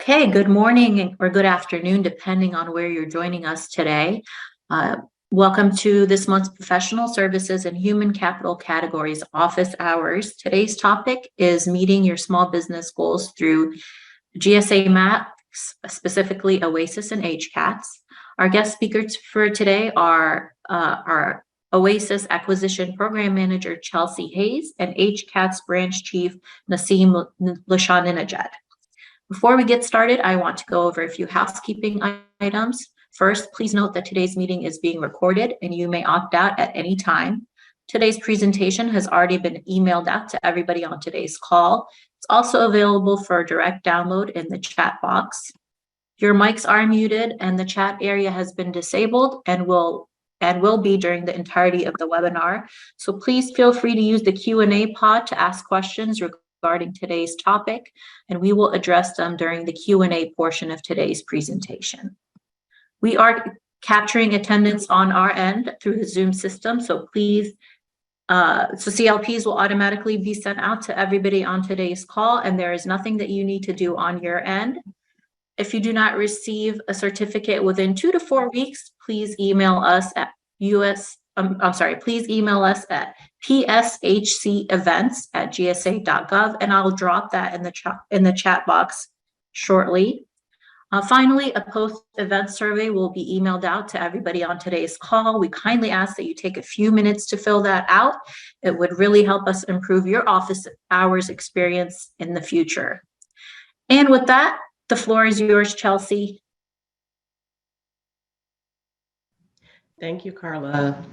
Okay, good morning or good afternoon, depending on where you're joining us today. Welcome to this month's Professional Services and Human Capital categories office hours. Today's topic is meeting your small business goals through GSA maps, specifically OASIS and HCaTS. Our guest speakers for today are our OASIS Acquisition Program Manager, Chelsea Hayes, and HCaTS Branch Chief, Naseem Lashaninajad. Before we get started, I want to go over a few housekeeping items. First, please note that today's meeting is being recorded and you may opt out at any time. Today's presentation has already been emailed out to everybody on today's call. It's also available for direct download in the chat box. Your mics are muted and the chat area has been disabled and will be during the entirety of the webinar. So please feel free to use the Q&A pod to ask questions regarding today's topic, and we will address them during the Q&A portion of today's presentation. We are capturing attendance on our end through the Zoom system, so please, CLPs will automatically be sent out to everybody on today's call, and there is nothing that you need to do on your end. If you do not receive a certificate within 2 to 4 weeks, please email us at please email us at pshcevents@gsa.gov, and I'll drop that in the chat box shortly. Finally, a post-event survey will be emailed out to everybody on today's call. We kindly ask that you take a few minutes to fill that out. It would really help us improve your office hours experience in the future. And with that, the floor is yours, Chelsea. Thank you, Carla.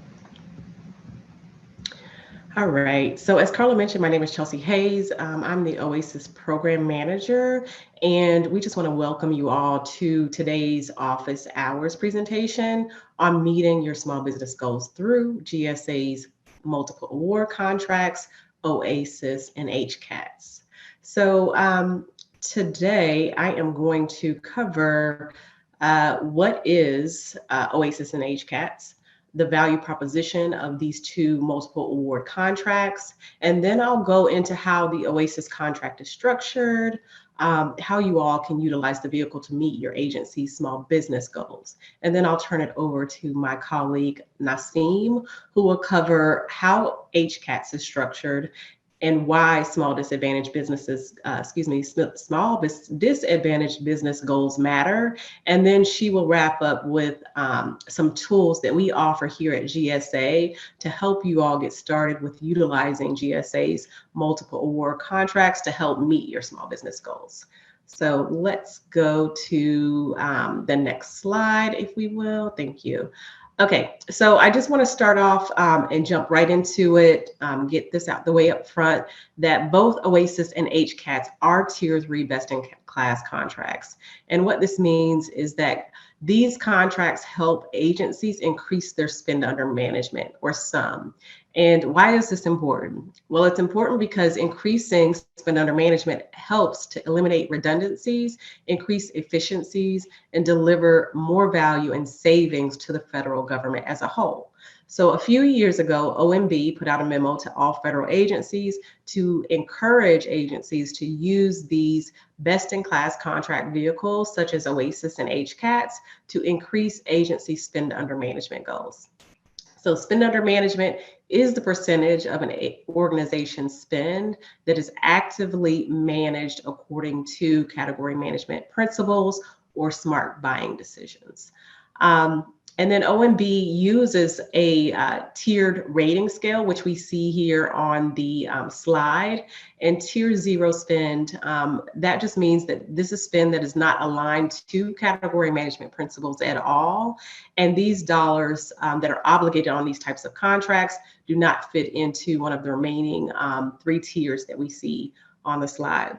All right, so as Carla mentioned, my name is Chelsea Hayes. I'm the OASIS Program Manager, and we just want to welcome you all to today's office hours presentation on meeting your small business goals through GSA's multiple award contracts, OASIS and HCaTS. So today I am going to cover what is OASIS and HCaTS, the value proposition of these two multiple award contracts, and then I'll go into how the OASIS contract is structured, how you all can utilize the vehicle to meet your agency's small business goals. And then I'll turn it over to my colleague Naseem, who will cover how HCaTS is structured and why small disadvantaged businesses, small disadvantaged business goals matter. And then she will wrap up with some tools that we offer here at GSA to help you all get started with utilizing GSA's multiple award contracts to help meet your small business goals. So let's go to the next slide, if we will. Thank you. Okay, so I just want to start off and jump right into it, get this out the way up front, that both OASIS and HCaTS are Tier 3 best-in-class contracts. And what this means is that these contracts help agencies increase their spend under management, or SUM. And why is this important? Well, it's important because increasing spend under management helps to eliminate redundancies, increase efficiencies, and deliver more value and savings to the federal government as a whole. So a few years ago, OMB put out a memo to all federal agencies to encourage agencies to use these best-in-class contract vehicles, such as OASIS and HCaTS, to increase agency spend under management goals. So spend under management is the percentage of an organization's spend that is actively managed according to category management principles or smart buying decisions. And then OMB uses a tiered rating scale, which we see here on the slide. And Tier 0 spend, that just means that this is spend that is not aligned to category management principles at all. And these dollars that are obligated on these types of contracts do not fit into one of the remaining 3 tiers that we see on the slide.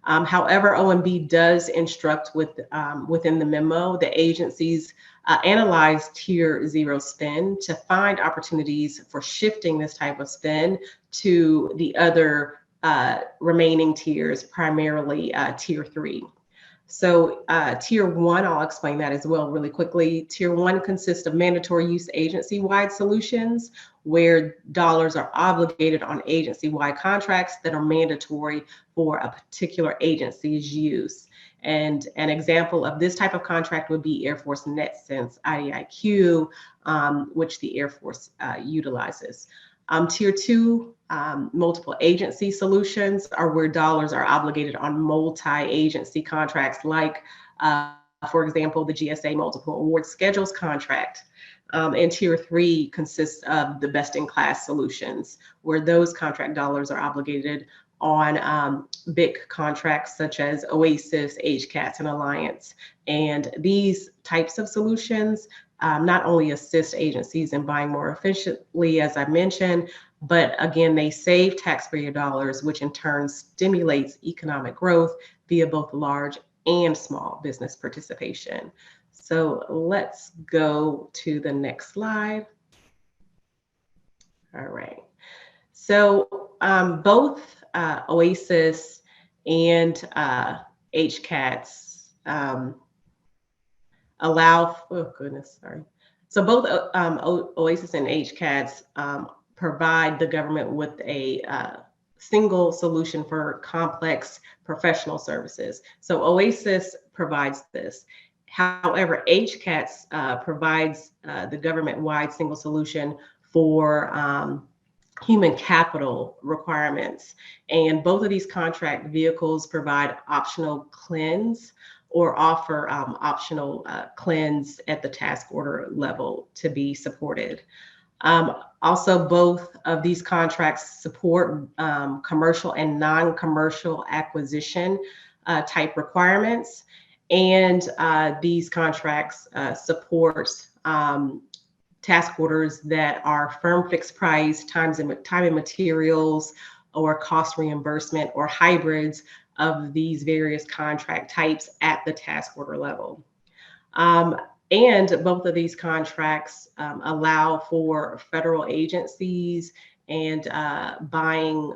However, OMB does instruct within the memo the agencies analyze Tier 0 spend to find opportunities for shifting this type of spend to the other remaining tiers, primarily Tier 3. So Tier 1, I'll explain that as well really quickly. Tier 1 consists of mandatory use agency-wide solutions where dollars are obligated on agency-wide contracts that are mandatory for a particular agency's use. And an example of this type of contract would be Air Force NetSense IDIQ, which the Air Force utilizes. Tier 2, multiple agency solutions are where dollars are obligated on multi-agency contracts, like, for example, the GSA Multiple Award Schedules contract. And Tier 3 consists of the best-in-class solutions, where those contract dollars are obligated on big contracts such as OASIS, HCaTS, and Alliance. And these types of solutions not only assist agencies in buying more efficiently, as I mentioned, but again, they save taxpayer dollars, which in turn stimulates economic growth via both large and small business participation. So let's go to the next slide. All right. So both OASIS and HCaTS allow, oh goodness, sorry. So both OASIS and HCaTS provide the government with a single solution for complex professional services. So OASIS provides this. However, HCaTS provides the government-wide single solution for human capital requirements. And both of these contract vehicles provide optional cleanse or offer optional cleanse at the task order level to be supported. Also, both of these contracts support commercial and non-commercial acquisition type requirements. And these contracts support task orders that are firm fixed price, time and materials, or cost reimbursement, or hybrids of these various contract types at the task order level. And both of these contracts allow for federal agencies and buying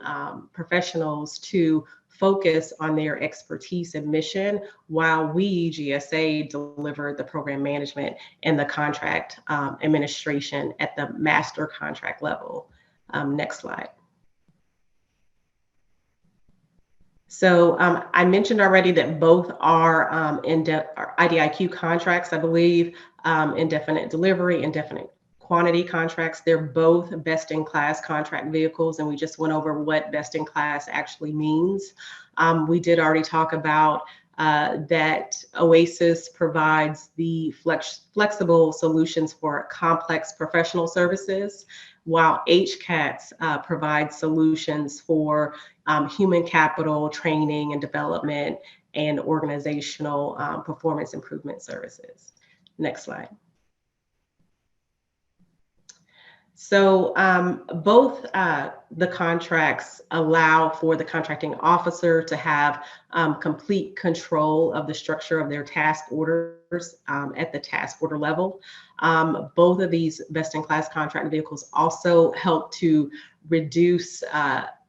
professionals to focus on their expertise and mission, while we, GSA, deliver the program management and the contract administration at the master contract level. Next slide. So I mentioned already that both are IDIQ contracts, I believe, indefinite delivery, indefinite quantity contracts. They're both best-in-class contract vehicles, and we just went over what best-in-class actually means. We did already talk about that OASIS provides the flexible solutions for complex professional services, while HCaTS provides solutions for human capital, training and development, and organizational performance improvement services. Next slide. So both the contracts allow for the contracting officer to have complete control of the structure of their task orders at the task order level. Both of these best-in-class contract vehicles also help to reduce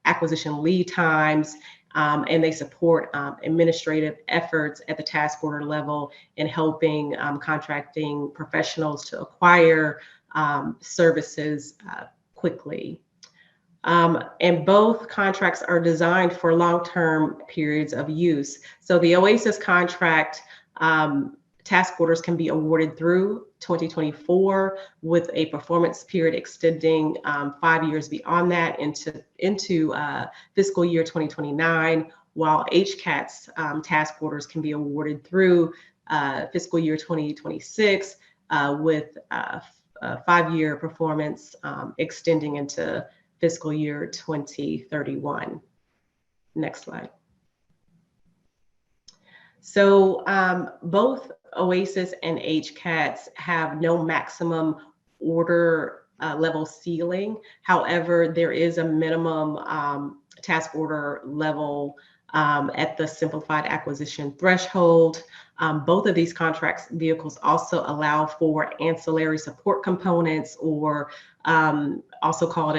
acquisition lead times, and they support administrative efforts at the task order level in helping contracting professionals to acquire services quickly. And both contracts are designed for long-term periods of use. So the OASIS contract task orders can be awarded through 2024 with a performance period extending 5 years beyond that into fiscal year 2029, while HCaTS task orders can be awarded through fiscal year 2026 with 5-year performance extending into fiscal year 2031. Next slide. So both OASIS and HCaTS have no maximum order level ceiling. However, there is a minimum task order level at the simplified acquisition threshold. Both of these contracts vehicles also allow for ancillary support components, or also called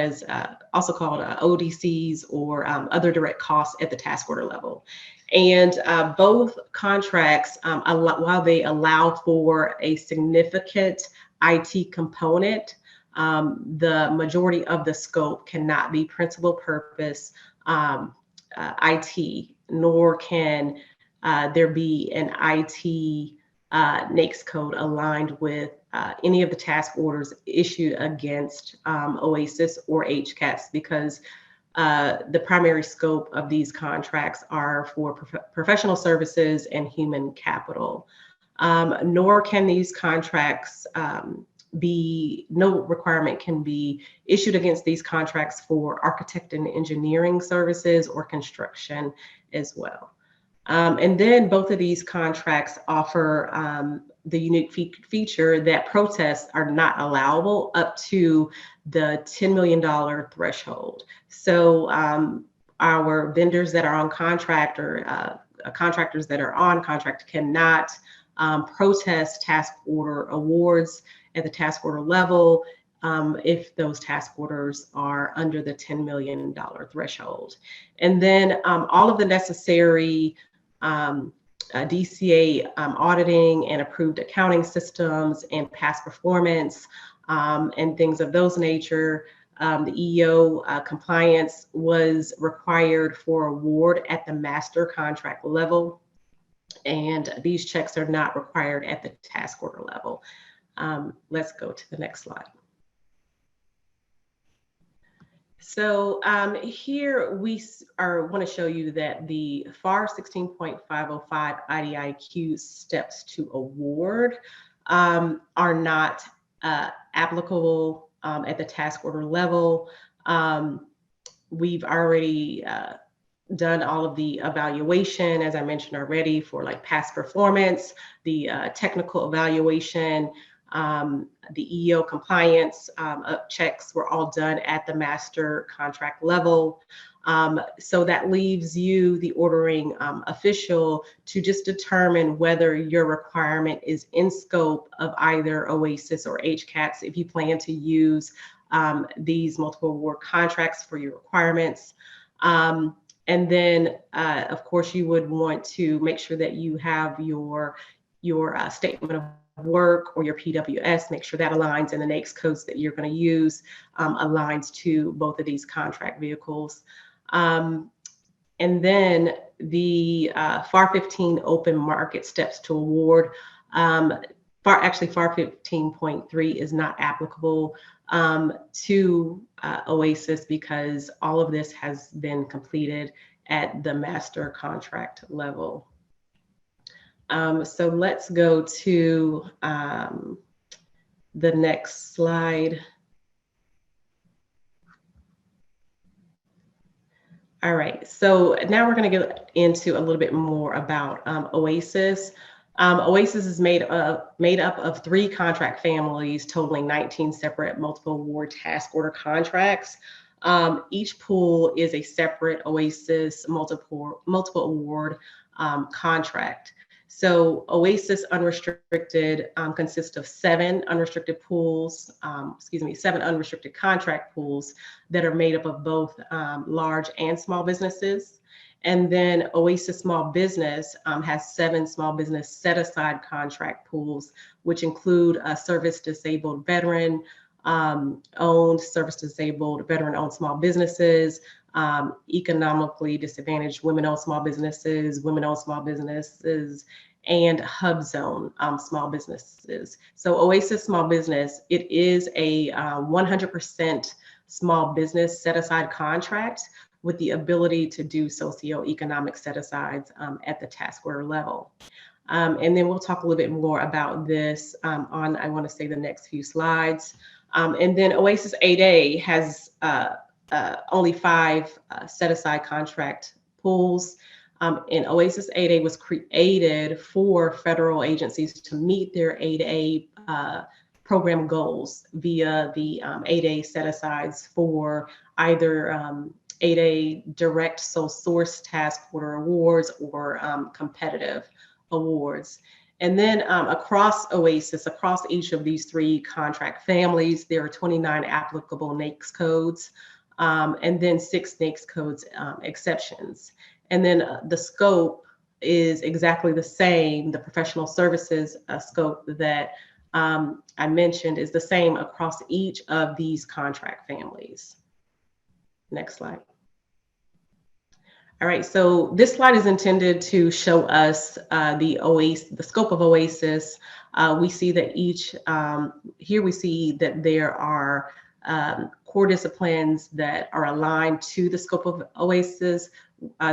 ODCs, or other direct costs at the task order level. And both contracts, while they allow for a significant IT component, the majority of the scope cannot be principal purpose IT, nor can there be an IT NAICS code aligned with any of the task orders issued against OASIS or HCaTS, because the primary scope of these contracts are for professional services and human capital. Nor can these contracts no requirement can be issued against these contracts for architect and engineering services or construction as well. And then both of these contracts offer the unique feature that protests are not allowable up to the $10 million threshold. So our vendors that are on contract or contractors that are on contract cannot protest task order awards at the task order level if those task orders are under the $10 million threshold. And then all of the necessary DCA auditing and approved accounting systems and past performance and things of those nature. The EEO compliance was required for award at the master contract level, and these checks are not required at the task order level. Let's go to the next slide. So here we want to show you that the FAR 16.505 IDIQ steps to award are not applicable at the task order level. We've already done all of the evaluation, as I mentioned already, for like past performance, the technical evaluation, the EEO compliance checks were all done at the master contract level. So that leaves you, the ordering official, to just determine whether your requirement is in scope of either OASIS or HCaTS if you plan to use these multiple award contracts for your requirements. And then, of course, you would want to make sure that you have your statement of work or your PWS, make sure that aligns, and the NAICS codes that you're going to use aligns to both of these contract vehicles. And then the FAR 15 open market steps to award. FAR 15.3 is not applicable to OASIS because all of this has been completed at the master contract level. So let's go to the next slide. All right, so now we're going to get into a little bit more about OASIS. OASIS is made up of 3 contract families totaling 19 separate multiple award task order contracts. Each pool is a separate OASIS multiple award contract. So OASIS unrestricted consists of 7 unrestricted pools, 7 unrestricted contract pools that are made up of both large and small businesses. And then OASIS Small Business has 7 small business set-aside contract pools, which include service disabled veteran owned, service disabled veteran-owned small businesses, economically disadvantaged women-owned small businesses, women-owned small businesses, and hub zone small businesses. So OASIS Small Business, it is a 100% small business set-aside contract with the ability to do socioeconomic set-asides at the task order level. And then we'll talk a little bit more about this on, I want to say, the next few slides. And then OASIS 8A has only 5 set-aside contract pools. And OASIS 8A was created for federal agencies to meet their 8A program goals via the 8A set-asides for either 8A direct sole source task order awards or competitive awards. And then across OASIS, across each of these 3 contract families, there are 29 applicable NAICS codes, and then 6 NAICS codes exceptions. And then the scope is exactly the same. The professional services scope that I mentioned is the same across each of these contract families. Next slide. All right, so this slide is intended to show us the scope of OASIS. We see that here we see that there are core disciplines that are aligned to the scope of OASIS,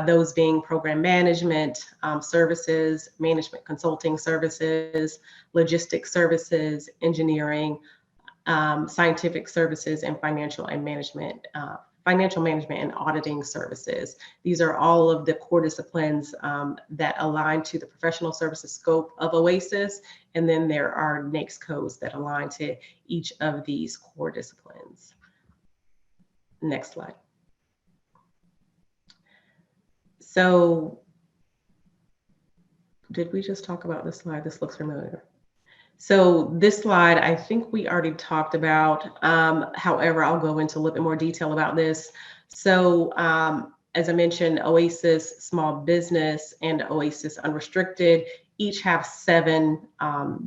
those being program management services, management consulting services, logistics services, engineering, scientific services, and financial management and auditing services. These are all of the core disciplines that align to the professional services scope of OASIS. And then there are NAICS codes that align to each of these core disciplines. Next slide. So did we just talk about this slide? This looks familiar. So this slide, I think we already talked about. However, I'll go into a little bit more detail about this. So as I mentioned, OASIS Small Business and OASIS Unrestricted each have 7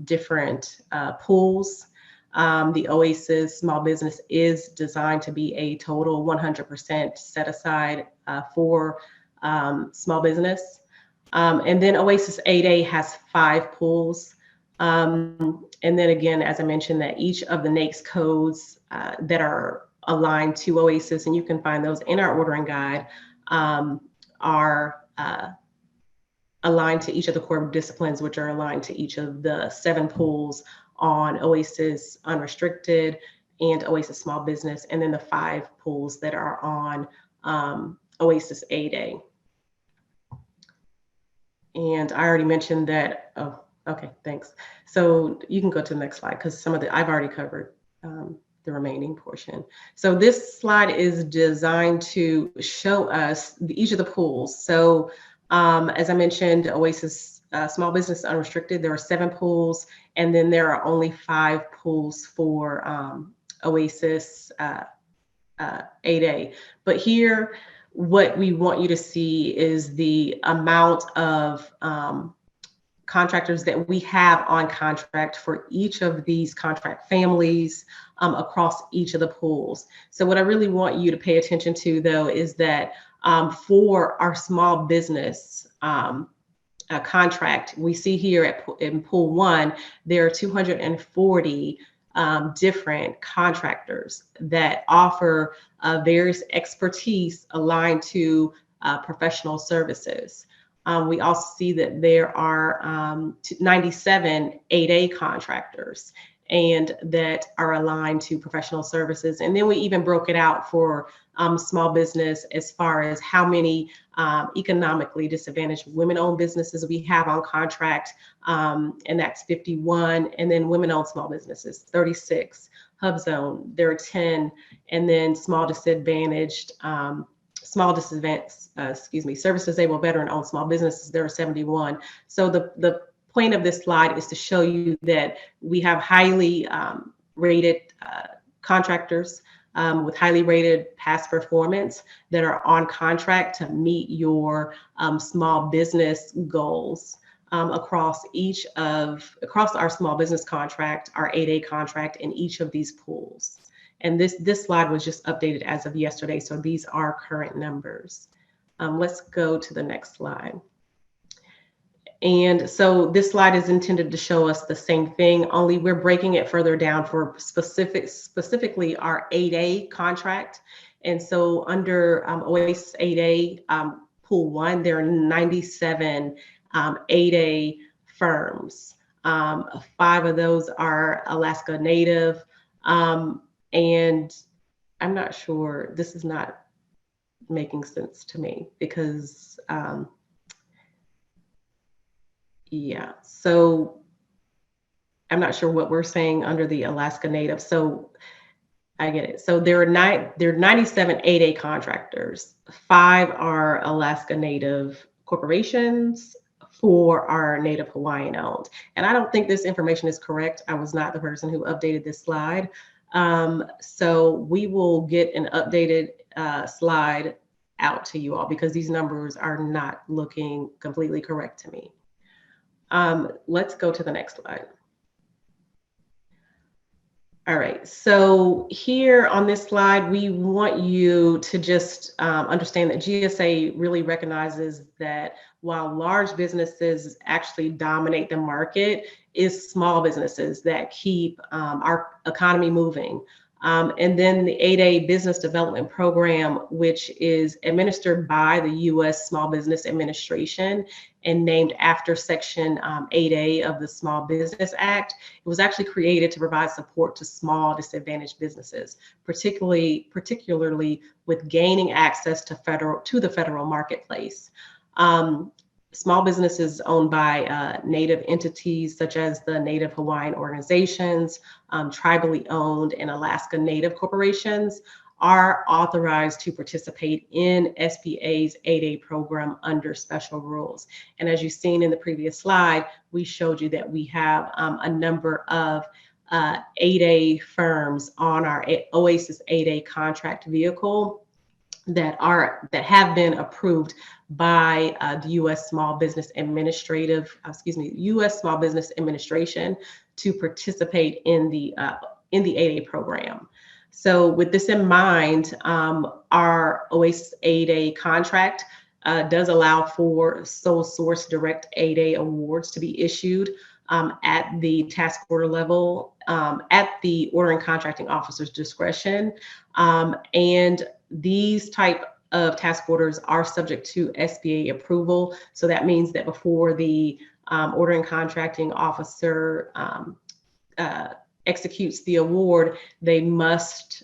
different pools. The OASIS Small Business is designed to be a total 100% set aside for small business. And then OASIS 8A has 5 pools. And then again, as I mentioned, that each of the NAICS codes that are aligned to OASIS, and you can find those in our ordering guide, are aligned to each of the core disciplines, which are aligned to each of the 7 pools on OASIS Unrestricted and OASIS Small Business, and then the 5 pools that are on OASIS 8A. And I already mentioned that, oh, okay, thanks. So you can go to the next slide because I've already covered the remaining portion. So this slide is designed to show us each of the pools. So as I mentioned, OASIS Small Business Unrestricted, there are 7 pools, and then there are only 5 pools for OASIS 8A. But here, what we want you to see is the amount of contractors that we have on contract for each of these contract families across each of the pools. So what I really want you to pay attention to, though, is that for our small business contract, we see here in pool 1, there are 240 different contractors that offer various expertise aligned to professional services. We also see that there are 97 8A contractors and that are aligned to professional services. And then we even broke it out for small business as far as how many economically disadvantaged women-owned businesses we have on contract, and that's 51. And then women-owned small businesses, 36. HubZone, there are 10. And then service disabled veteran-owned small businesses, there are 71. So the point of this slide is to show you that we have highly rated contractors with highly rated past performance that are on contract to meet your small business goals across our small business contract, our 8A contract, and each of these pools. And this slide was just updated as of yesterday, so these are current numbers. Let's go to the next slide. And so this slide is intended to show us the same thing, only we're breaking it further down for specifically our 8A contract. And so under OASIS 8A, pool 1, there are 97 8A firms. 5 of those are Alaska Native. And I'm not sure, this is not making sense to me because yeah, so I'm not sure what we're saying under the Alaska Native. So I get it. So there are 97 8A contractors. 5 are Alaska Native corporations, 4 are Native Hawaiian owned. And I don't think this information is correct. I was not the person who updated this slide. So we will get an updated slide out to you all because these numbers are not looking completely correct to me. Let's go to the next slide. All right, so here on this slide, we want you to just understand that GSA really recognizes that while large businesses actually dominate the market, it's small businesses that keep our economy moving. And then the 8A Business Development Program, which is administered by the U.S. Small Business Administration and named after Section 8A of the Small Business Act. It was actually created to provide support to small disadvantaged businesses, particularly with gaining access to the federal marketplace. Small businesses owned by Native entities such as the Native Hawaiian organizations, tribally owned and Alaska Native corporations are authorized to participate in SBA's 8A program under special rules. And as you've seen in the previous slide, we showed you that we have a number of 8A firms on our OASIS 8A contract vehicle that have been approved by the U.S. Small Business U.S. Small Business Administration to participate in the 8A program. So with this in mind, our OASIS 8A contract does allow for sole source direct 8A awards to be issued at the task order level at the ordering contracting officer's discretion. And these type of task orders are subject to SBA approval. So that means that before the ordering contracting officer executes the award, they must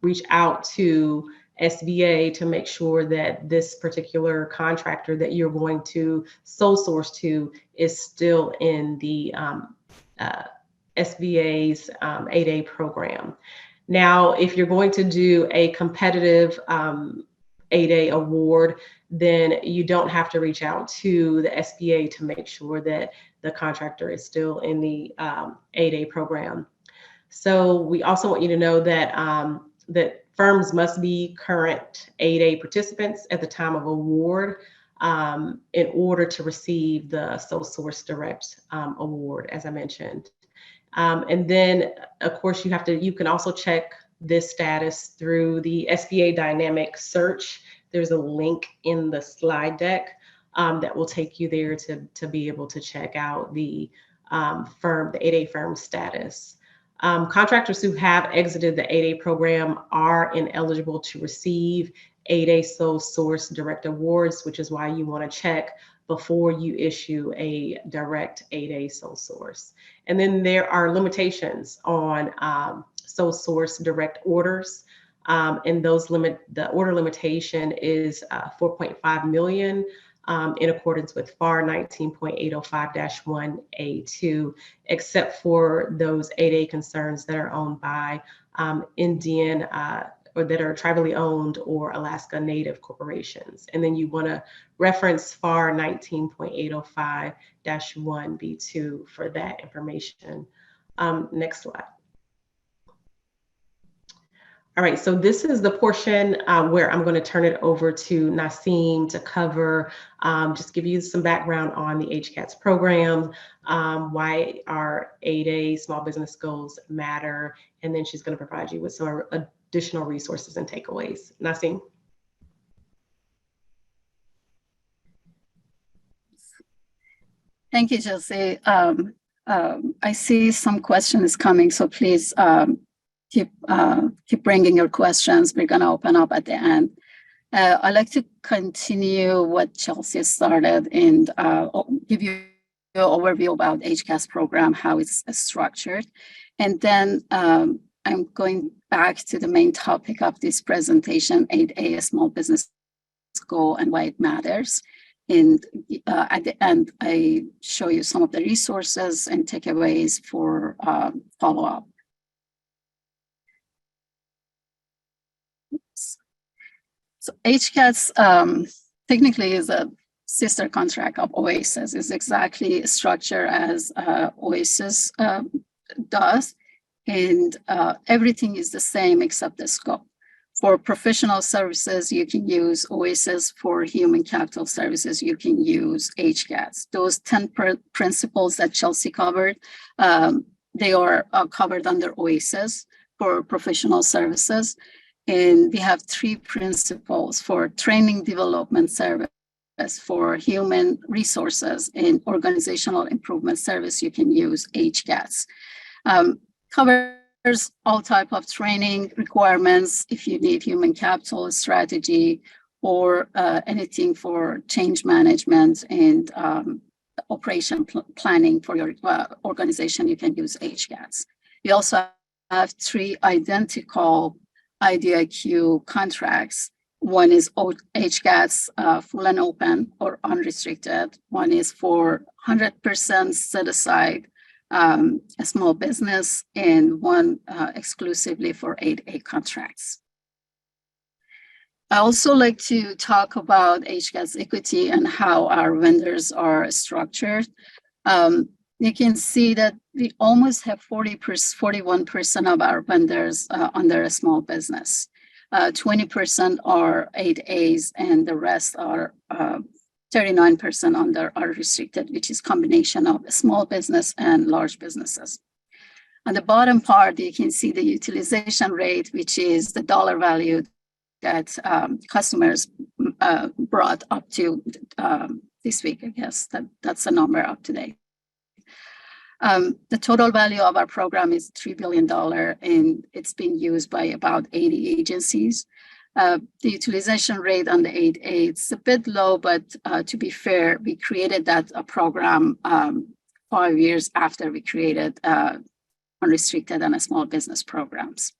reach out to SBA to make sure that this particular contractor that you're going to sole source to is still in the SBA's 8A program. Now, if you're going to do a competitive 8A award, then you don't have to reach out to the SBA to make sure that the contractor is still in the 8A program. So we also want you to know that that firms must be current 8A participants at the time of award in order to receive the sole source direct award, as I mentioned. And then, of course, you can also check this status through the SBA dynamic search. There's a link in the slide deck that will take you there to be able to check out the 8A firm status. Contractors who have exited the 8A program are ineligible to receive 8A sole source direct awards, which is why you want to check before you issue a direct 8A sole source. And then there are limitations on sole source direct orders. And the order limitation is 4.5 million in accordance with FAR 19.805-1A2, except for those 8A concerns that are owned by Indian or that are tribally owned or Alaska Native corporations. And then you want to reference FAR 19.805-1B2 for that information. Next slide. All right, so this is the portion where I'm going to turn it over to Nasim to cover, just give you some background on the HCaTS program, why our 8A small business goals matter, and then she's going to provide you with some additional resources and takeaways. Nasim. Thank you, Chelsea. I see some questions coming, so please keep bringing your questions. We're going to open up at the end. I'd like to continue what Chelsea started and give you an overview about HCaTS program, how it's structured. And then I'm going back to the main topic of this presentation, 8A, small business goal and why it matters. And at the end, I show you some of the resources and takeaways for follow-up. So HCaTS technically is a sister contract of OASIS. It's exactly structured as OASIS does, and everything is the same except the scope. For professional services, you can use OASIS. For human capital services, you can use HCaTS. Those 10 principles that Chelsea covered They are covered under OASIS for professional services. And we have 3 principles for training development service, for human resources and organizational improvement service. You can use HCaTS. Covers all type of training requirements if you need human capital strategy or anything for change management and operation planning for your organization, you can use HCaTS. We also have 3 identical IDIQ contracts. One is HCaTS full and open or unrestricted. One is for 100% set aside a small business, and one exclusively for 8A contracts. I also like to talk about HCaTS equity and how our vendors are structured. You can see that we almost have 41% of our vendors under a small business. 20% are 8As, and the rest are 39% under unrestricted, which is combination of small business and large businesses. On the bottom part, you can see the utilization rate, which is the dollar value that customers brought up to this week. I guess that's the number up to date. The total value of our program is $3 billion, and it's been used by about 80 agencies. The utilization rate on the 8A, it's a bit low, but to be fair, we created that program 5 years after we created unrestricted and small business programs.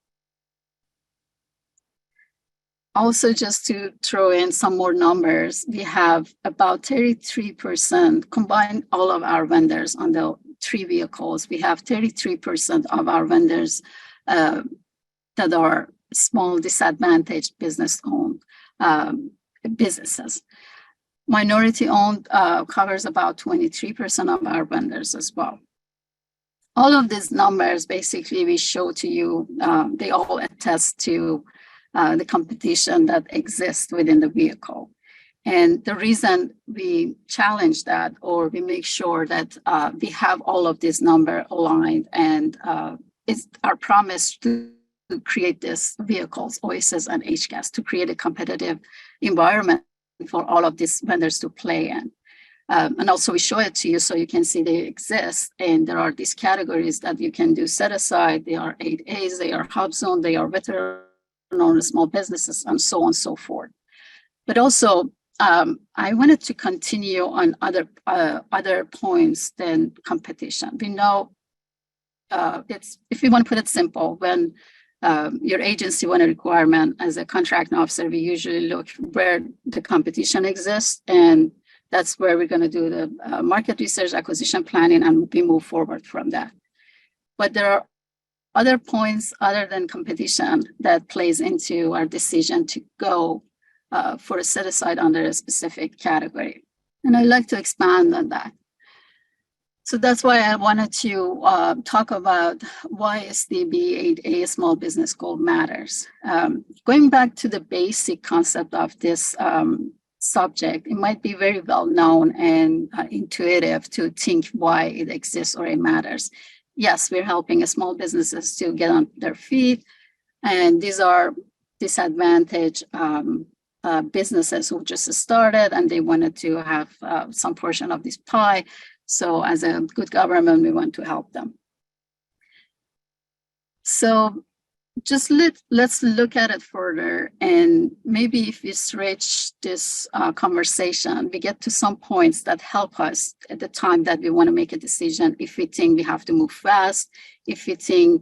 Also, just to throw in some more numbers, we have about 33% combined all of our vendors on the 3 vehicles. We have 33% of our vendors that are small disadvantaged business-owned businesses. Minority-owned covers about 23% of our vendors as well. All of these numbers, basically, we show to you, they all attest to the competition that exists within the vehicle. And the reason we challenge that, or we make sure that we have all of these numbers aligned, and it's our promise to create these vehicles, OASIS and HCaTS, to create a competitive environment for all of these vendors to play in. And also we show it to you so you can see they exist. And there are these categories that you can do set aside. They are 8As, they are hub zone, they are veteran-owned small businesses, and so on and so forth. But also, I wanted to continue on other points than competition. We know it's, if you want to put it simple, when your agency wants a requirement as a contracting officer, we usually look where the competition exists, and that's where we're going to do the market research, acquisition planning, and we move forward from that. But there are other points other than competition that plays into our decision to go for a set aside under a specific category. And I'd like to expand on that. So that's why I wanted to talk about why SDB 8A small business goal matters. Going back to the basic concept of this subject, it might be very well known and intuitive to think why it exists or it matters. Yes, we're helping small businesses to get on their feet, and these are disadvantaged businesses who just started and they wanted to have some portion of this pie. So as a good government, we want to help them. So just let's look at it further, and maybe if we stretch this conversation, we get to some points that help us at the time that we want to make a decision, if we think we have to move fast, if we think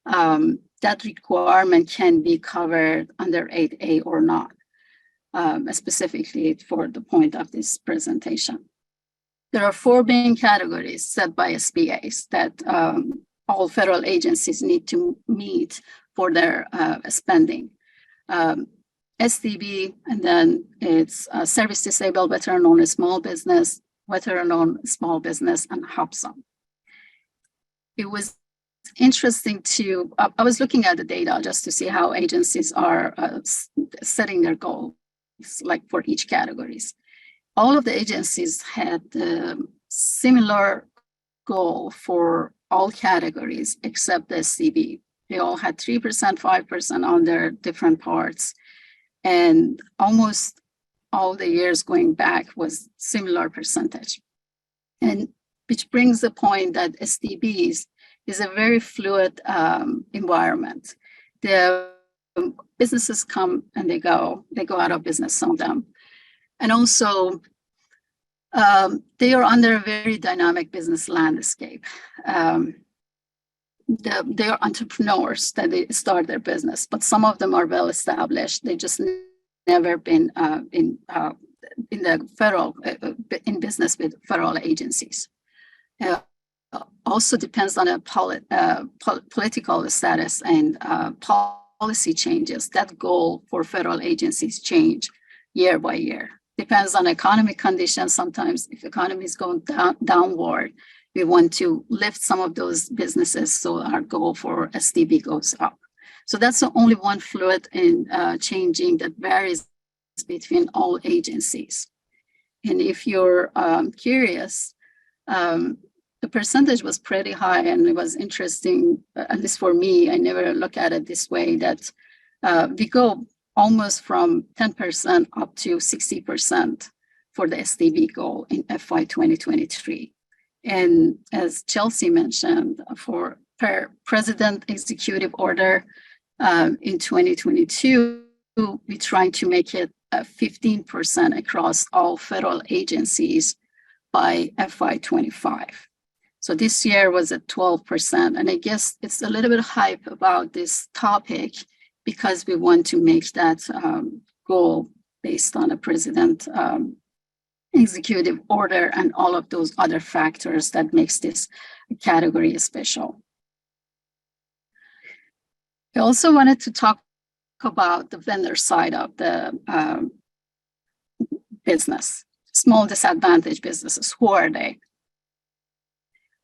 that requirement can be covered under 8A or not, specifically for the point of this presentation. There are 4 main categories set by SBAs that all federal agencies need to meet for their spending. SDB, and then it's service disabled, veteran-owned small business, veteran-owned small business, and hub zone. It was interesting to, I was looking at the data just to see how agencies are setting their goals, like for each categories. All of the agencies had a similar goal for all categories except the SDB. They all had 3%, 5% on their different parts. And almost all the years going back was similar percentage. And which brings the point that SDBs is a very fluid environment. The businesses come and they go out of business, some of them. And also, they are under a very dynamic business landscape. They are entrepreneurs that they start their business, but some of them are well established. They just never been in the federal in business with federal agencies. Also depends on a political status and policy changes. That goal for federal agencies change year by year. Depends on economic conditions. Sometimes if economy is going downward, we want to lift some of those businesses, so our goal for SDB goes up. So that's the only one fluid in changing that varies between all agencies. And if you're curious, the percentage was pretty high, and it was interesting, at least for me. I never look at it this way, that we go almost from 10% up to 60% for the SDB goal in FY 2023. And as Chelsea mentioned, for per President Executive Order in 2022, we're trying to make it 15% across all federal agencies by FY25. So this year was at 12%. And I guess it's a little bit hype about this topic because we want to make that goal based on a president executive order and all of those other factors that makes this category special. I also wanted to talk about the vendor side of the business, small disadvantaged businesses. Who are they?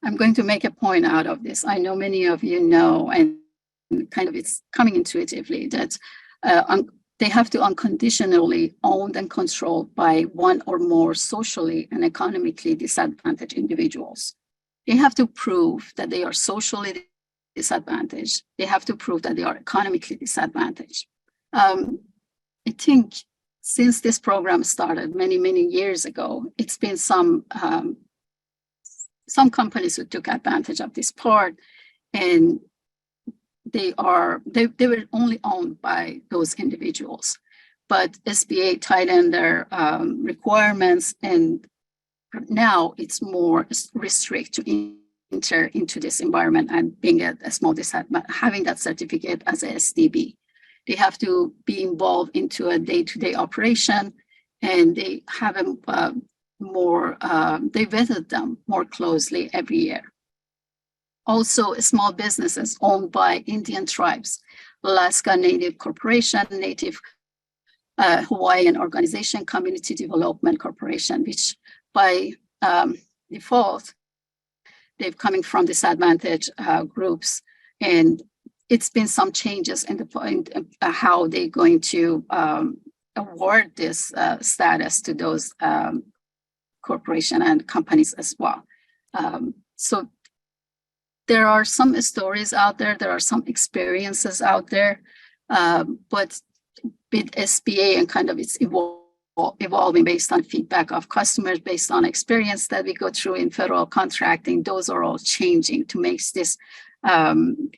I'm going to make a point out of this. I know many of you know, and kind of it's coming intuitively, that they have to unconditionally owned and controlled by one or more socially and economically disadvantaged individuals. They have to prove that they are socially disadvantaged. They have to prove that they are economically disadvantaged. I think since this program started many, many years ago, it's been some companies who took advantage of this part, and they were only owned by those individuals. But SBA tightened their requirements, and now it's more restrict to enter into this environment and being a small disadvantage, having that certificate as a SDB. They have to be involved into a day-to-day operation, and they have they vetted them more closely every year. Also, small businesses owned by Indian tribes, Alaska Native Corporation, Native Hawaiian Organization, Community Development Corporation, which by default, they're coming from disadvantaged groups. And it's been some changes in the point of how they're going to award this status to those corporation and companies as well. So there are some stories out there, there are some experiences out there, but with SBA and kind of it's evolving based on feedback of customers, based on experience that we go through in federal contracting, those are all changing to make this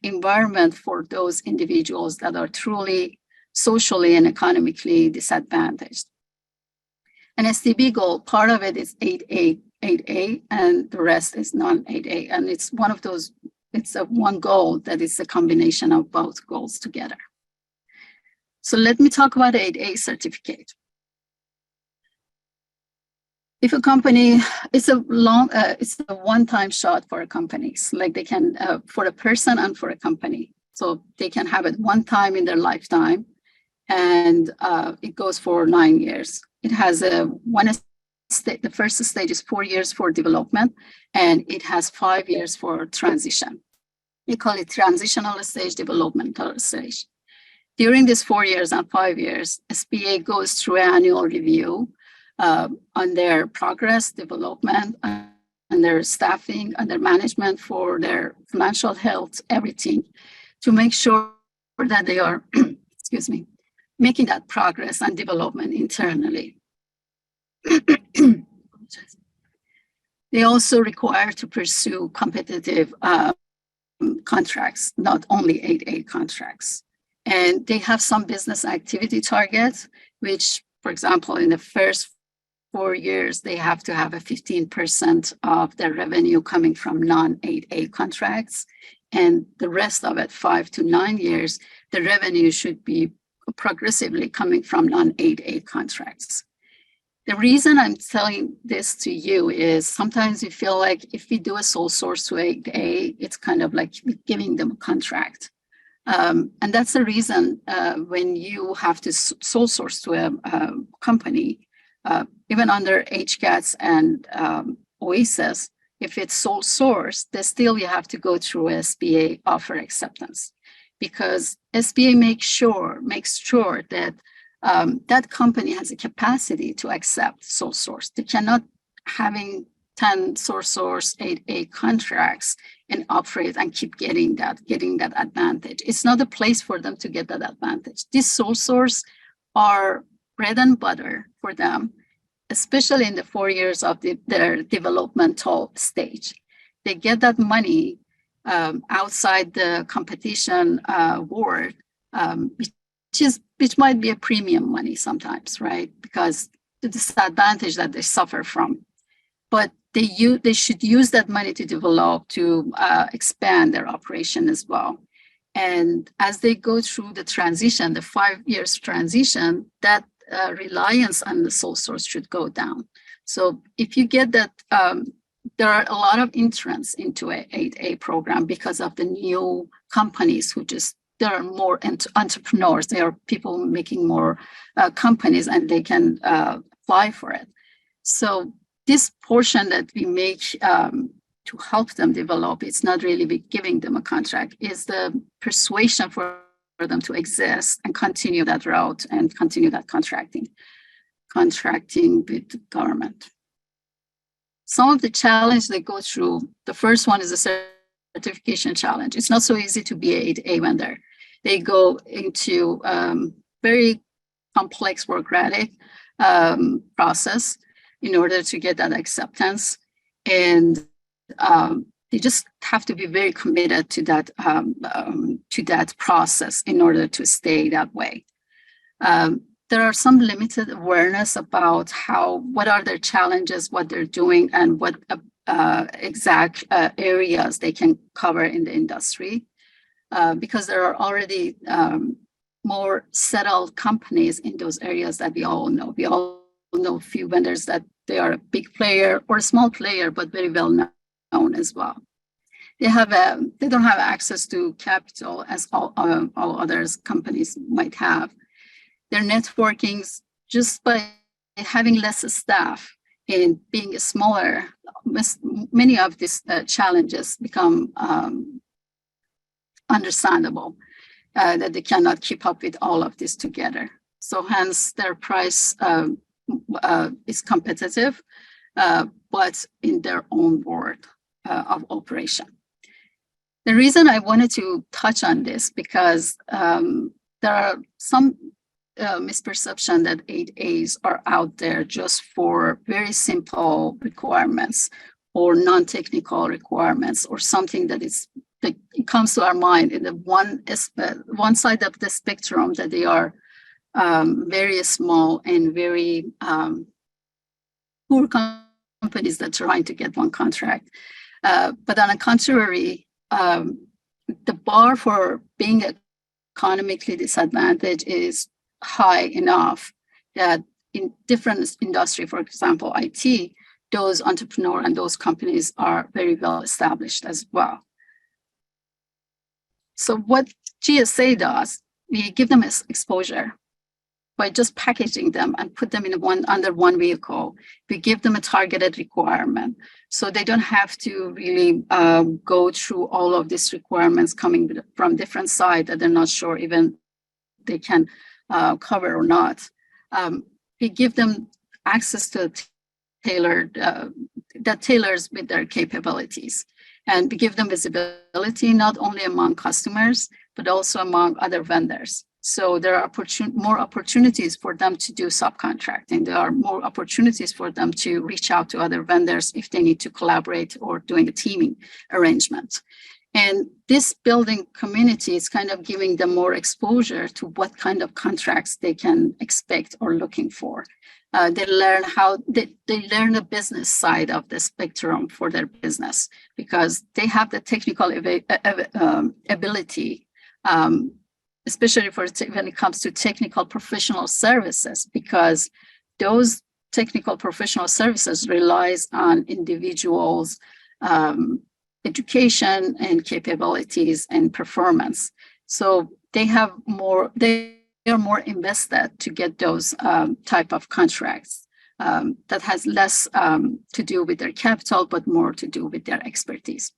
environment for those individuals that are truly socially and economically disadvantaged. An SDB goal, part of it is 8A, and the rest is non-8A. And it's one of those, it's a one goal that is a combination of both goals together. So let me talk about 8A certificate. If a company, it's a one-time shot for companies, like they can, for a person and for a company. So they can have it one time in their lifetime, and it goes for 9 years. It has the first stage is 4 years for development, and it has 5 years for transition. We call it transitional stage, developmental stage. During these 4 years and 5 years, SBA goes through an annual review on their progress, development, and and their staffing and their management for their financial health, everything, to make sure that they are, excuse me, making that progress and development internally. They also require to pursue competitive contracts, not only 8A contracts. And they have some business activity targets, which, for example, in the first 4 years, they have to have a 15% of their revenue coming from non-8A contracts. And the rest of it, 5 to 9 years, the revenue should be progressively coming from non-8A contracts. The reason I'm telling this to you is sometimes you feel like if we do a sole source to 8A, it's kind of like giving them a contract. And that's the reason when you have to sole source to a company, even under HCaTS and OASIS, if it's sole source, then still you have to go through SBA offer acceptance, because SBA makes sure that that company has a capacity to accept sole source. They cannot having 10 sole source 8A contracts and operate and keep getting that advantage. It's not a place for them to get that advantage. These sole source are bread and butter for them, especially in the 4 years of their developmental stage. They get that money outside the competition world, which might be a premium money sometimes, right? Because the disadvantage that they suffer from. But they should use that money to develop, to expand their operation as well. And as they go through the transition, the 5 years transition, that reliance on the sole source should go down. So if you get that, there are a lot of entrants into a 8A program because of the new companies who there are more entrepreneurs. There are people making more companies and they can apply for it. So this portion that we make to help them develop, it's not really giving them a contract, is the persuasion for them to exist and continue that route and continue that contracting with the government. Some of the challenges they go through, the first one is a certification challenge. It's not so easy to be an 8A vendor. They go into very complex bureaucratic process in order to get that acceptance. And they just have to be very committed to that process in order to stay that way. There are some limited awareness about what are their challenges, what they're doing, and what exact areas they can cover in the industry. Because there are already more settled companies in those areas that we all know. We all know a few vendors that they are a big player or a small player, but very well known as well. They don't have access to capital as all other companies might have. Their networkings, just by having less staff and being smaller, many of these challenges become understandable, that they cannot keep up with all of this together. So hence their price is competitive, but in their own world of operation. The reason I wanted to touch on this, because there are some misperception that 8As are out there just for very simple requirements or non-technical requirements, or something that it comes to our mind in the one side of the spectrum, that they are very small and very poor companies that are trying to get one contract. But on the contrary, the bar for being economically disadvantaged is high enough that in different industry, for example, IT, those entrepreneurs and those companies are very well established as well. So what GSA does, we give them exposure by just packaging them and put them in under one vehicle. We give them a targeted requirement, so they don't have to really go through all of these requirements coming from different sides that they're not sure even they can cover or not. We give them access to tailored that tailors with their capabilities. And we give them visibility not only among customers, but also among other vendors. So there are more opportunities for them to do subcontracting. There are more opportunities for them to reach out to other vendors if they need to collaborate or doing a teaming arrangement. And this building community is kind of giving them more exposure to what kind of contracts they can expect or looking for. They learn how they learn the business side of the spectrum for their business because they have the technical ability, especially when it comes to technical professional services, because those technical professional services relies on individuals' education and capabilities and performance. So they are more invested to get those type of contracts that has less to do with their capital, but more to do with their expertise.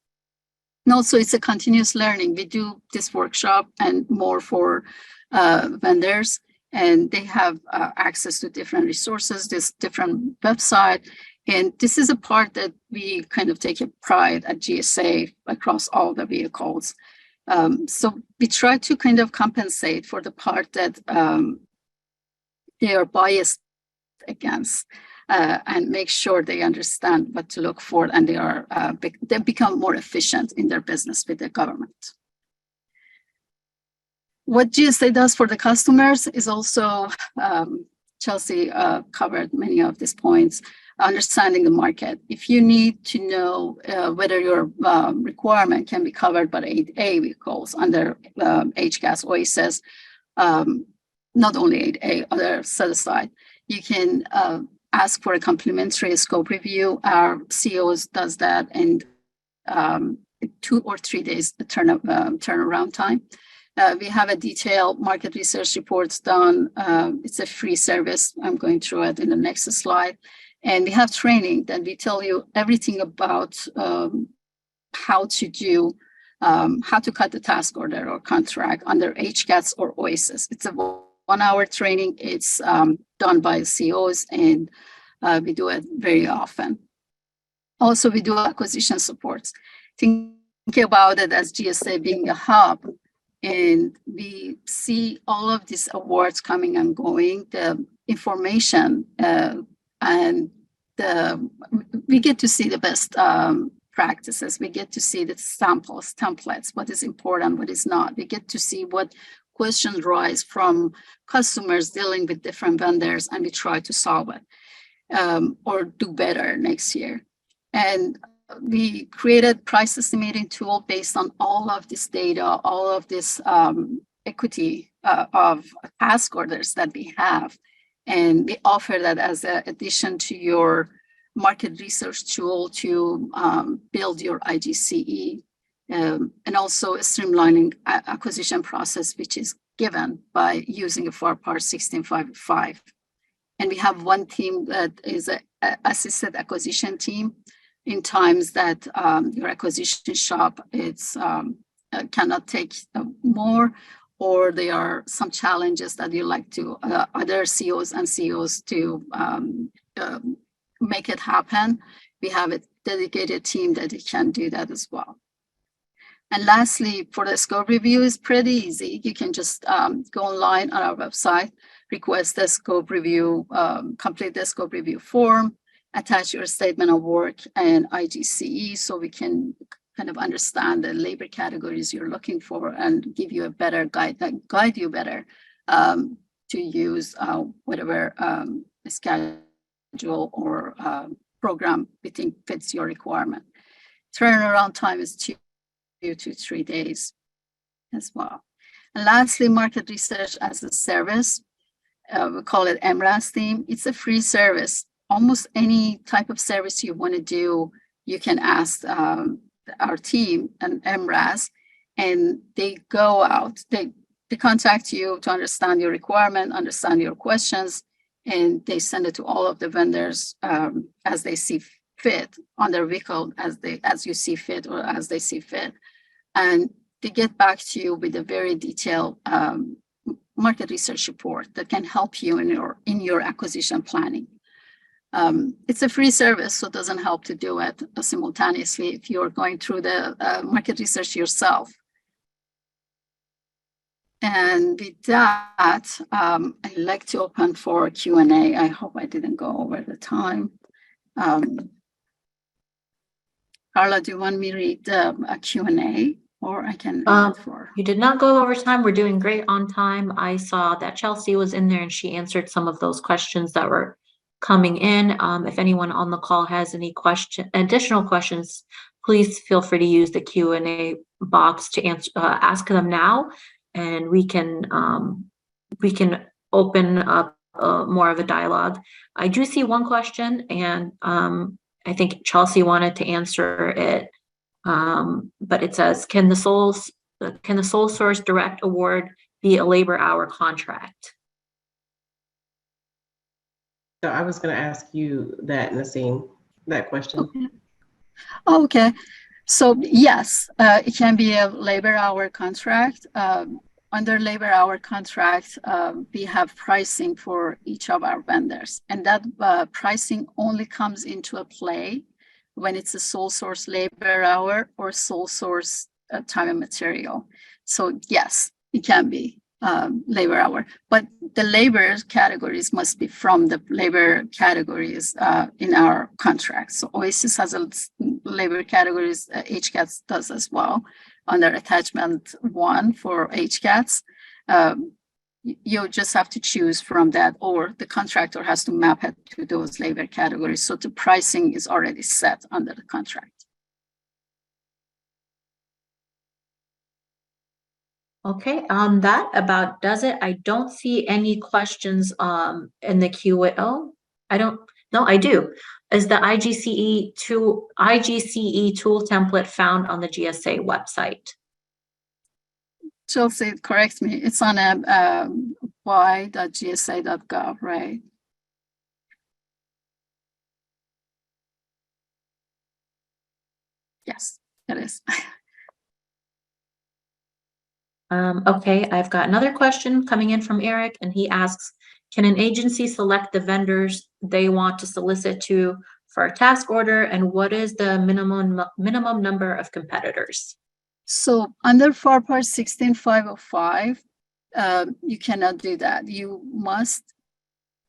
And also it's a continuous learning. We do this workshop and more for vendors, and they have access to different resources, this different website. And this is a part that we kind of take a pride at GSA across all the vehicles. So we try to kind of compensate for the part that they are biased against and make sure they understand what to look for, and they become more efficient in their business with the government. What GSA does for the customers is also, Chelsea covered many of these points. Understanding the market. If you need to know whether your requirement can be covered by 8A vehicles under HCaTS OASIS, not only 8A, other set aside, you can ask for a complimentary scope review. Our COs does that in 2 or 3 days turnaround time. We have a detailed market research reports done. It's a free service. I'm going through it in the next slide. And we have training that we tell you everything about how to cut the task order or contract under HCaTS or OASIS. It's a 1-hour training. It's done by COs, and we do it very often. Also, we do acquisition supports. Think about it as GSA being a hub, and we see all of these awards coming and going, the information, and we get to see the best practices. We get to see the samples, templates, what is important, what is not. We get to see what questions rise from customers dealing with different vendors, and we try to solve it or do better next year. And we created price estimating tool based on all of this data, all of this equity of task orders that we have. And we offer that as an addition to your market research tool to build your IGCE, and also a streamlining acquisition process, which is given by using a FAR Part 1655. And we have one team that is an assisted acquisition team in times that your acquisition shop cannot take more, or there are some challenges that you like to other COs and COs to make it happen. We have a dedicated team that can do that as well. And lastly, for the scope review is pretty easy. You can just go online on our website, request the scope review, complete the scope review form, attach your statement of work and IGCE so we can kind of understand the labor categories you're looking for and give you a better guide you better to use whatever schedule or program we think fits your requirement. Turnaround time is 2 to 3 days as well. And lastly, market research as a service. We call it MRAS team. It's a free service. Almost any type of service you want to do, you can ask our team and MRAS, and they go out, they contact you to understand your requirement, understand your questions, and they send it to all of the vendors as they see fit on their vehicle, as you see fit or as they see fit. And they get back to you with a very detailed market research report that can help you in your acquisition planning. It's a free service, so it doesn't help to do it simultaneously if you're going through the market research yourself. And with that, I'd like to open for Q&A. I hope I didn't go over the time. Carla, do you want me to read a Q&A, or I can read it for? You did not go over time. We're doing great on time. I saw that Chelsea was in there and she answered some of those questions that were coming in. If anyone on the call has any additional questions, please feel free to use the Q&A box to answer, ask them now, and we can open up more of a dialogue. I do see one question, and I think Chelsea wanted to answer it, but it says, can the sole source direct award be a labor hour contract? So I was going to ask you that, Nasim, that question. Okay. So yes, it can be a labor hour contract. Under labor hour contract, we have pricing for each of our vendors, and that pricing only comes into a play when it's a sole source labor hour or sole source time and material. So yes, it can be labor hour, but the labor categories must be from the labor categories in our contract. So OASIS has a labor categories, HCaTS does as well. Under attachment 1 for HCaTS, you just have to choose from that, or the contractor has to map it to those labor categories. So the pricing is already set under the contract. Okay, on that about does it, I don't see any questions in the Q&A. Oh, I don't, no, I do. Is the IGCE tool template found on the GSA website? Chelsea, correct me. It's on y.gsa.gov, right? Yes, it is. Okay, I've got another question coming in from Eric, and he asks, can an agency select the vendors they want to solicit to for a task order, and what is the minimum number of competitors? So under FAR Part 16505, you cannot do that. You must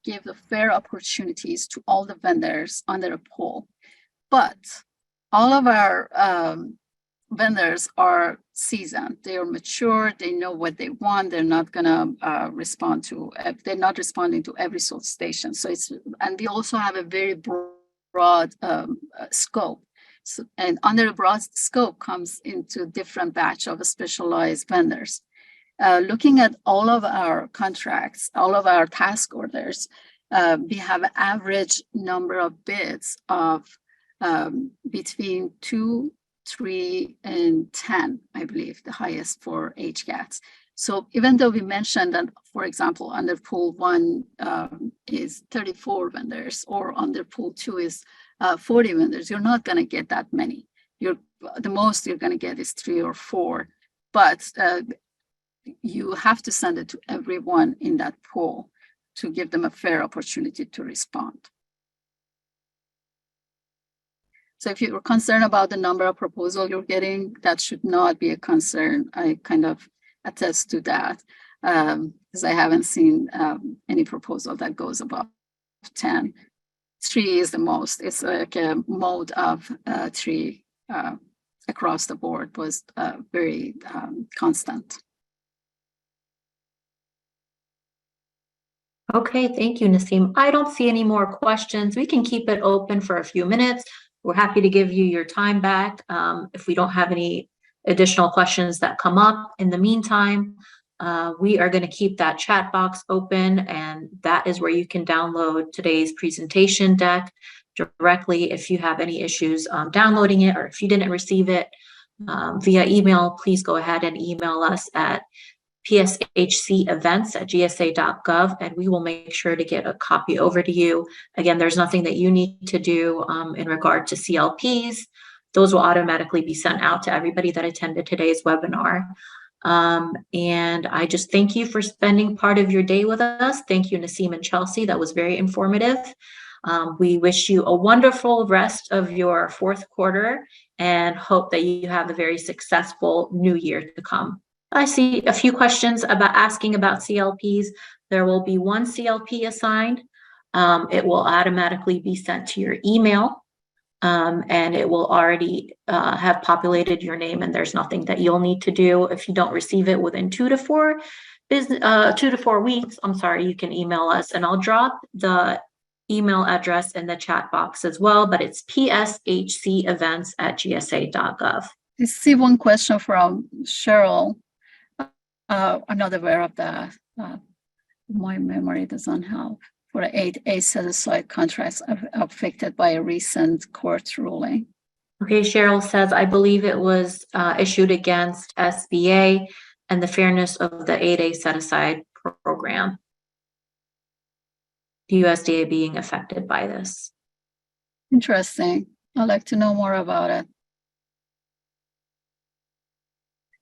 give the fair opportunities to all the vendors under a pool. But all of our vendors are seasoned. They are mature. They know what they want. They're not gonna respond to. They're not responding to every solicitation. So it's, and we also have a very broad scope. So, and under a broad scope comes into different batch of specialized vendors. Looking at all of our contracts, all of our task orders, we have an average number of bids of between 2, 3, and 10, I believe, the highest for HCaTS. So even though we mentioned that, for example, under pool 1 is 34 vendors, or under pool 2 is 40 vendors, you're not going to get that many. The most you're going to get is 3 or 4, but you have to send it to everyone in that pool to give them a fair opportunity to respond. So if you're concerned about the number of proposals you're getting, that should not be a concern. I kind of attest to that because I haven't seen any proposal that goes above 10. 3 is the most. It's like a mode of 3 across the board was very constant. Okay, thank you, Nasim. I don't see any more questions. We can keep it open for a few minutes. We're happy to give you your time back if we don't have any additional questions that come up. In the meantime, we are going to keep that chat box open, and that is where you can download today's presentation deck directly if you have any issues downloading it, or if you didn't receive it via email, please go ahead and email us at pshcevents@gsa.gov, and we will make sure to get a copy over to you. Again, there's nothing that you need to do in regard to CLPs. Those will automatically be sent out to everybody that attended today's webinar. And I just thank you for spending part of your day with us. Thank you, Nasim and Chelsea. That was very informative. We wish you a wonderful rest of your fourth quarter and hope that you have a very successful new year to come. I see a few questions asking about CLPs. There will be one CLP assigned. It will automatically be sent to your email. And it will already have populated your name, and there's nothing that you'll need to do. If you don't receive it within 2 to 4 weeks, you can email us, and I'll drop the email address in the chat box as well, but it's pshcevents@gsa.gov. I see one question from Cheryl. I'm not aware of that. My memory doesn't help. For 8A set-aside contracts affected by a recent court ruling. Okay, Cheryl says, I believe it was issued against SBA and the fairness of the 8A set-aside program. The USDA being affected by this. Interesting. I'd like to know more about it.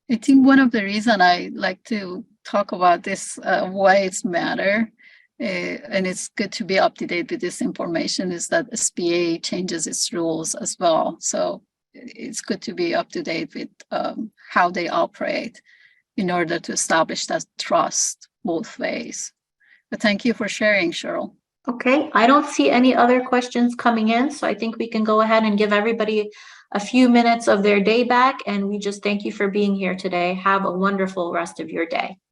I think one of the reasons I like to talk about this, why it's matter, and it's good to be up to date with this information, is that SBA changes its rules as well. So it's good to be up to date with how they operate in order to establish that trust both ways. But thank you for sharing, Cheryl. Okay, I don't see any other questions coming in, so I think we can go ahead and give everybody a few minutes of their day back, and we just thank you for being here today. Have a wonderful rest of your day.